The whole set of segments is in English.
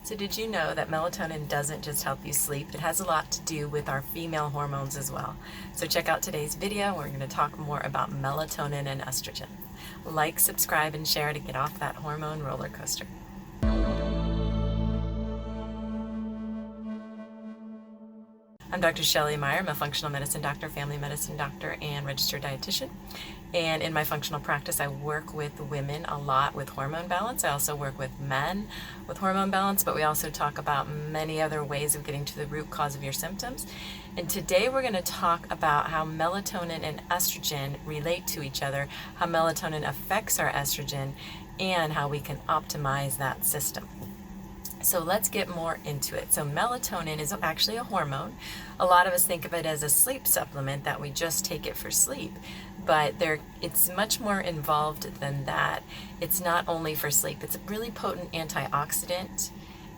So did you know that melatonin doesn't just help you sleep? It has a lot to do with our female hormones as well. So check out today's video. We're going to talk more about melatonin and estrogen. Like, subscribe, and share to get off that hormone roller coaster. I'm Dr. Shelly Meyer. I'm a functional medicine doctor, family medicine doctor, and registered dietitian. And in my functional practice, I work with women a lot with hormone balance. I also work with men with hormone balance, but we also talk about many other ways of getting to the root cause of your symptoms. And today we're going to talk about how melatonin and estrogen relate to each other, how melatonin affects our estrogen, and how we can optimize that system. So let's get more into it. So melatonin is actually a hormone. A lot of us think of it as a sleep supplement that we just take it for sleep, but it's much more involved than that. It's not only for sleep. It's a really potent antioxidant.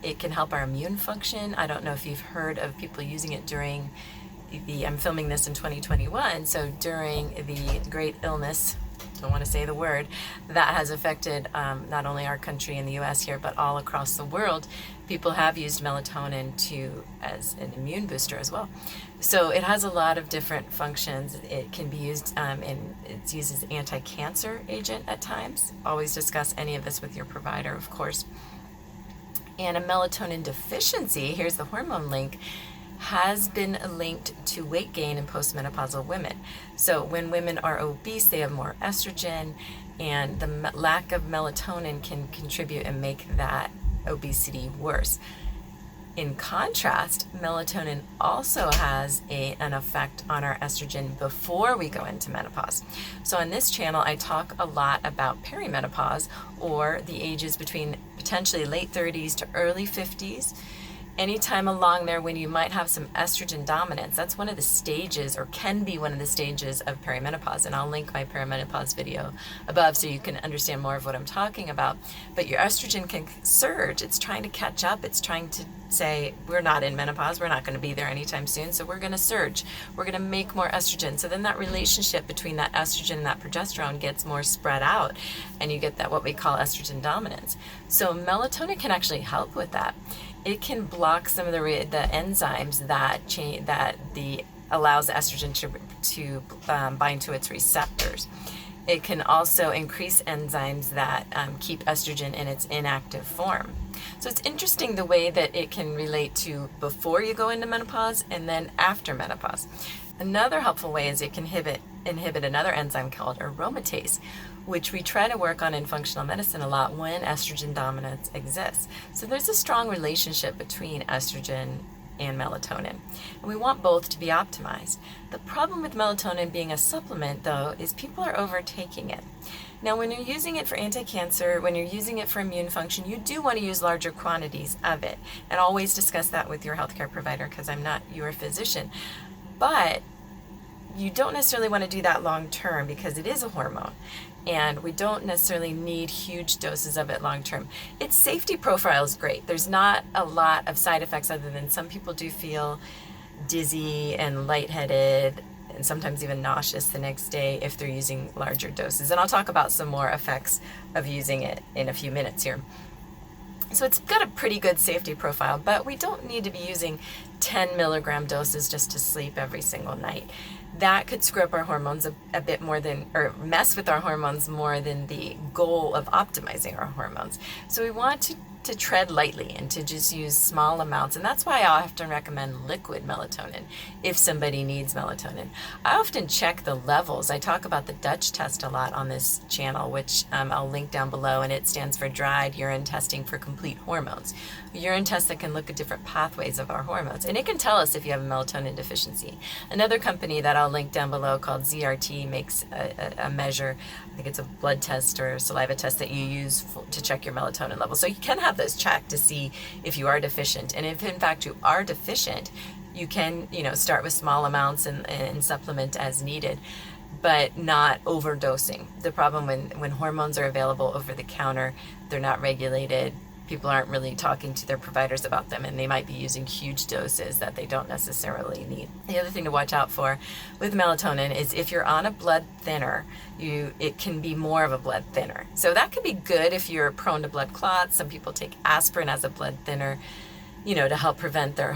It can help our immune function. I don't know if you've heard of people using it during I'm filming this in 2021, so during the great illness, don't want to say the word, that has affected not only our country in the US here, but all across the world. People have used melatonin as an immune booster as well. So it has a lot of different functions. It can be used it's used as an anti-cancer agent at times. Always discuss any of this with your provider, of course. And a melatonin deficiency, here's the hormone link, has been linked to weight gain in postmenopausal women. So when women are obese, they have more estrogen, and the lack of melatonin can contribute and make that obesity worse. In contrast, melatonin also has an effect on our estrogen before we go into menopause. So on this channel, I talk a lot about perimenopause, or the ages between potentially late 30s to early 50s. Anytime along there when you might have some estrogen dominance, that's one of the stages, or can be one of the stages of perimenopause. And I'll link my perimenopause video above so you can understand more of what I'm talking about. But your estrogen can surge. It's trying to catch up. It's trying to say, we're not in menopause. We're not going to be there anytime soon. So we're going to surge. We're going to make more estrogen. So then that relationship between that estrogen and that progesterone gets more spread out, and you get that what we call estrogen dominance. So melatonin can actually help with that. It can block some of the enzymes that allows the estrogen to bind to its receptors. It can also increase enzymes that keep estrogen in its inactive form. So it's interesting the way that it can relate to before you go into menopause and then after menopause. Another helpful way is it can inhibit another enzyme called aromatase, which we try to work on in functional medicine a lot when estrogen dominance exists. So there's a strong relationship between estrogen and melatonin, and we want both to be optimized. The problem with melatonin being a supplement, though, is people are overtaking it. Now, when you're using it for anti-cancer, when you're using it for immune function, you do want to use larger quantities of it, and always discuss that with your healthcare provider, because I'm not your physician. But you don't necessarily want to do that long term, because it is a hormone, and we don't necessarily need huge doses of it long term. Its safety profile is great. There's not a lot of side effects other than some people do feel dizzy and lightheaded and sometimes even nauseous the next day if they're using larger doses. And I'll talk about some more effects of using it in a few minutes here. So it's got a pretty good safety profile, but we don't need to be using 10 milligram doses just to sleep every single night. That could screw up our hormones a bit more or mess with our hormones more than the goal of optimizing our hormones. So we want to tread lightly and to just use small amounts. And that's why I often recommend liquid melatonin if somebody needs melatonin. I often check the levels. I talk about the Dutch test a lot on this channel, which I'll link down below, and it stands for dried urine testing for complete hormones. A urine test that can look at different pathways of our hormones, and it can tell us if you have a melatonin deficiency. Another company that I'll link down below called ZRT makes a measure. I think it's a blood test or a saliva test that you use to check your melatonin level. So you can have those checked to see if you are deficient. And if in fact you are deficient, you can start with small amounts and supplement as needed, but not overdosing. The problem when hormones are available over the counter, they're not regulated, people aren't really talking to their providers about them, and they might be using huge doses that they don't necessarily need. The other thing to watch out for with melatonin is if you're on a blood thinner, it can be more of a blood thinner. So that could be good if you're prone to blood clots. Some people take aspirin as a blood thinner, to help prevent their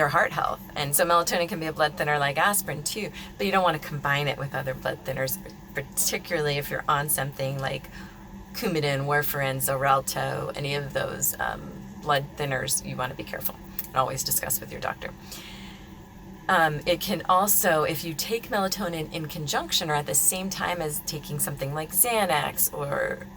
heart health. And so melatonin can be a blood thinner like aspirin too, but you don't want to combine it with other blood thinners, particularly if you're on something like Coumadin, warfarin, Xarelto, any of those blood thinners. You want to be careful and always discuss with your doctor. It can also, if you take melatonin in conjunction or at the same time as taking something like Xanax or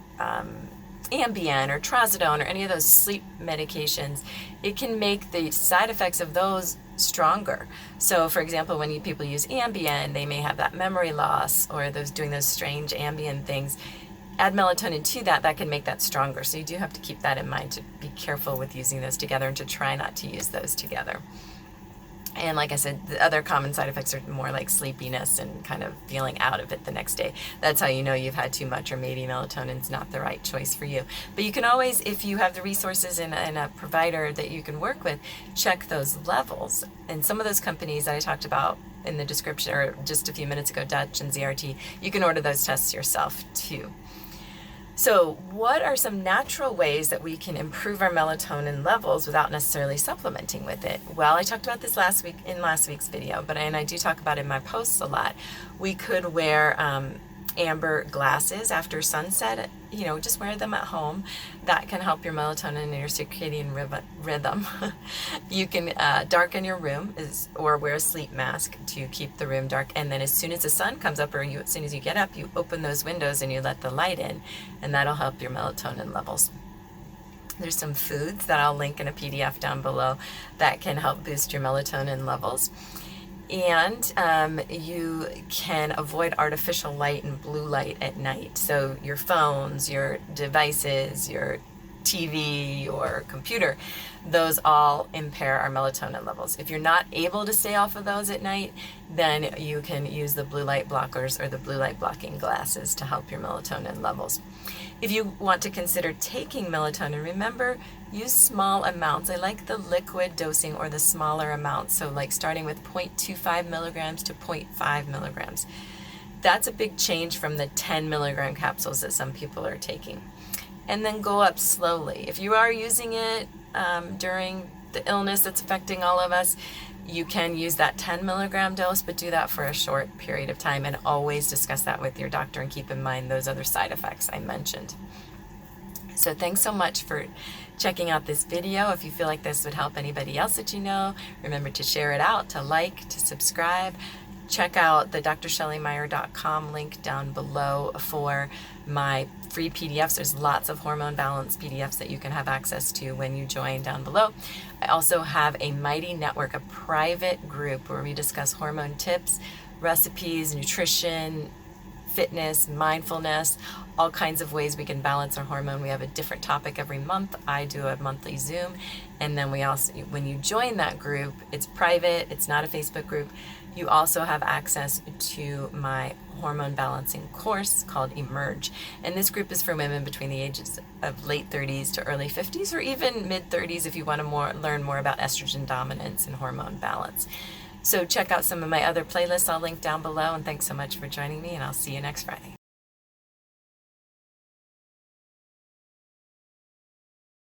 Ambien or Trazodone or any of those sleep medications, it can make the side effects of those stronger. So for example, when people use Ambien, they may have that memory loss or doing those strange Ambien things. Add melatonin to that can make that stronger. So you do have to keep that in mind, to be careful with using those together and to try not to use those together. And like I said, the other common side effects are more like sleepiness and kind of feeling out of it the next day. That's how you know you've had too much, or maybe melatonin's not the right choice for you. But you can always, if you have the resources and a provider that you can work with, check those levels. And some of those companies that I talked about in the description, or just a few minutes ago, Dutch and ZRT, you can order those tests yourself too. So what are some natural ways that we can improve our melatonin levels without necessarily supplementing with it? Well, I talked about this last week's video, and I do talk about it in my posts a lot. We could wear amber glasses after sunset, just wear them at home. That can help your melatonin and your circadian rhythm. You can darken your room or wear a sleep mask to keep the room dark. And then as soon as the sun comes up, or as soon as you get up, you open those windows and you let the light in, and that'll help your melatonin levels. There's some foods that I'll link in a PDF down below that can help boost your melatonin levels. And you can avoid artificial light and blue light at night. So your phones, your devices, your TV or computer, those all impair our melatonin levels. If you're not able to stay off of those at night, then you can use the blue light blockers or the blue light blocking glasses to help your melatonin levels. If you want to consider taking melatonin, remember, use small amounts. I like the liquid dosing or the smaller amounts. So like starting with 0.25 milligrams to 0.5 milligrams. That's a big change from the 10 milligram capsules that some people are taking. And then go up slowly. If you are using it during the illness that's affecting all of us, you can use that 10 milligram dose, but do that for a short period of time, and always discuss that with your doctor and keep in mind those other side effects I mentioned. So thanks so much for checking out this video. If you feel like this would help anybody else that you know, remember to share it out, to like, to subscribe. Check out the drshellymeyer.com link down below for my free PDFs. There's lots of hormone balance PDFs that you can have access to when you join down below. I also have a Mighty Network, a private group where we discuss hormone tips, recipes, nutrition, fitness, mindfulness, all kinds of ways we can balance our hormone. We have a different topic every month. I do a monthly Zoom. And then we also, when you join that group, it's private, it's not a Facebook group. You also have access to my hormone balancing course called Emerge. And this group is for women between the ages of late 30s to early 50s, or even mid 30s if you want to learn more about estrogen dominance and hormone balance. So check out some of my other playlists. I'll link down below, and thanks so much for joining me, and I'll see you next Friday.